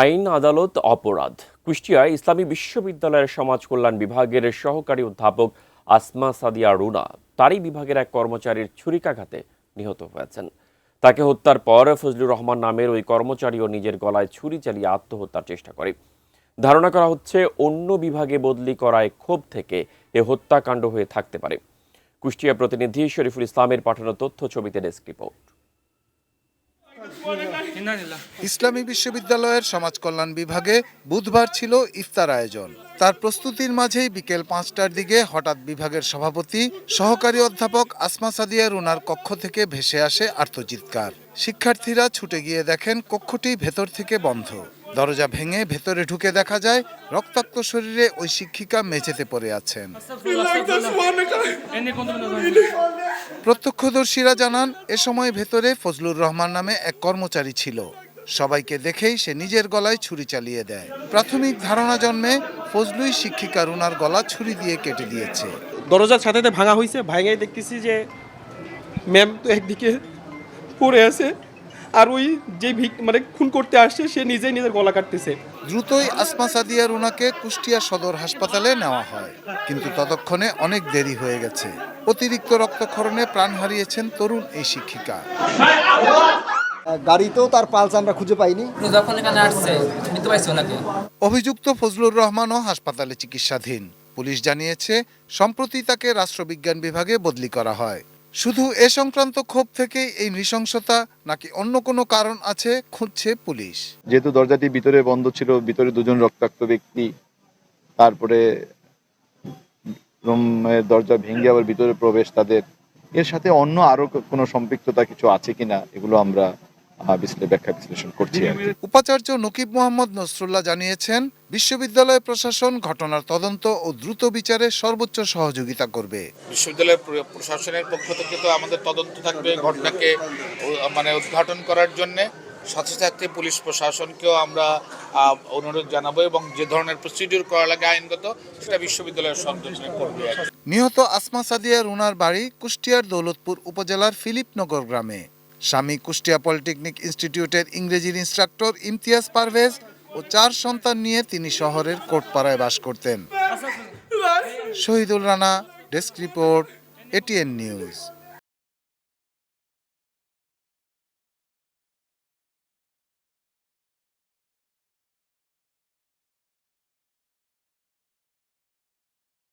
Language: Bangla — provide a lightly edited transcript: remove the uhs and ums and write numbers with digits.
আইন আদালত অপরাধ। কুষ্টিয়ায় ইসলামী বিশ্ববিদ্যালয়ের সমাজ কল্যাণ বিভাগের সহকারী অধ্যাপক আসমা সাদিয়া রুনা তারই বিভাগের এক কর্মচারীর ছুরিকাঘাতে নিহত হয়েছেন। তাকে হত্যার পর ফজলুর রহমান নামের ওই কর্মচারীও নিজের গলায় ছুরি চালিয়ে আত্মহত্যার চেষ্টা করে। ধারণা করা হচ্ছে অন্য বিভাগে বদলি করায় ক্ষোভ থেকে এ হত্যাকাণ্ড হয়ে থাকতে পারে। কুষ্টিয়া প্রতিনিধি শরীফুল ইসলামের পাঠানো তথ্য ছবিতে ডেস্ক রিপোর্ট। ইসলামী বিশ্ববিদ্যালয়ের সমাজ কল্যাণ বিভাগে বুধবার ছিল ইফতার আয়োজন। তার প্রস্তুতির মাঝেই বিকেল 5টার দিকে হঠাৎ বিভাগের সভাপতি সহকারী অধ্যাপক আসমা সাদিয়া রুনার কক্ষ থেকে ভেসে আসে আর্তচিৎকার। শিক্ষার্থীরা ছুটে গিয়ে দেখেন কক্ষটি ভেতর থেকে বন্ধ। দরজা ভেঙে ভেতরে ঢুকে দেখা যায় রক্তাক্ত শরীরে ওই শিক্ষিকা মেঝেতে পড়ে আছেন। প্রত্যক্ষদর্শীরা জানান এ সময় ভেতরে ফজলুর রহমান নামে এক কর্মচারী ছিল। সবাইকে দেখেই সে নিজের গলায় ছুরি চালিয়ে দেয়। প্রাথমিক ধারণা জন্মে ফজলুই শিক্ষিকা রুনার গলা ছুরি দিয়ে কেটে দিয়েছে। দরজার সাথে ভাঙা হয়েছে, ভাঙাই দেখতেছি যে ম্যাম তো একদিকে পড়ে আছে, আর ওই যে খুন করতে আসছে সে নিজেই নিজের গলা কাটতেছে। দ্রুতই আসমা সাদিয়া রুনাকে কুষ্টিয়া সদর হাসপাতালে নেওয়া হয়, কিন্তু ততক্ষণে অনেক দেরি হয়ে গেছে। অতিরিক্ত রক্তক্ষরণে প্রাণ হারিয়েছেন তরুণ এই শিক্ষিকা। গাড়িতেও তার পালস আমরা খুঁজে পাইনি। যখন এখানে আসছে নিতে পারছি ওনাকে। অভিযুক্ত ফজলুর রহমানও হাসপাতালে চিকিৎসাধীন। পুলিশ জানিয়েছে সম্প্রতি তাকে রাষ্ট্রবিজ্ঞান বিভাগে বদলি করা হয়। শুধু এ সংক্রান্ত ক্ষোভ থেকেই এই নৃশংসতা নাকি অন্য কোনো কারণ আছে খুঁজছে পুলিশ। যেহেতু দরজাটি ভিতরে বন্ধ ছিল, ভিতরে দুজন রক্তাক্ত ব্যক্তি, তারপরে রুমের দরজা ভেঙে আবার ভিতরে প্রবেশ তাদের, এর সাথে অন্য আরো কোনো সম্পৃক্ততা কিছু আছে কিনা এগুলো আমরা ব্যাখ্যা বিশ্লেষণ করছি। উপাচার্য নকিব মোহাম্মদ নসরুল্লাহ জানিয়েছেন বিশ্ববিদ্যালয় প্রশাসন ঘটনার তদন্ত ও দ্রুত বিচারে সর্বোচ্চ সহযোগিতা করবে। বিশ্ববিদ্যালয় প্রশাসনের পক্ষ থেকে তো আমাদের তদন্ত থাকবে ঘটনাকে উদ্ঘাটন করার জন্য। সাথে সাথে পুলিশ প্রশাসনকেও আমরা অনুরোধ জানাবো এবং যে ধরনের প্রসিডিউর করা লাগে আইনগত সেটা বিশ্ববিদ্যালয়ের সংযোজনে করবে। নিহত আসমা সাদিয়া রুনার বাড়ি কুষ্টিয়ার দৌলতপুর উপজেলার ফিলিপনগর গ্রামে। স্বামী কুষ্টিয়া পলিটেকনিক ইনস্টিটিউটের ইংরেজির ইনস্ট্রাক্টর ইমতিয়াজ পারভেজ ও 4 সন্তান নিয়ে তিনি শহরের কোটপাড়ায় বাস করতেন। Shahidul Rana, desk report, ATN news.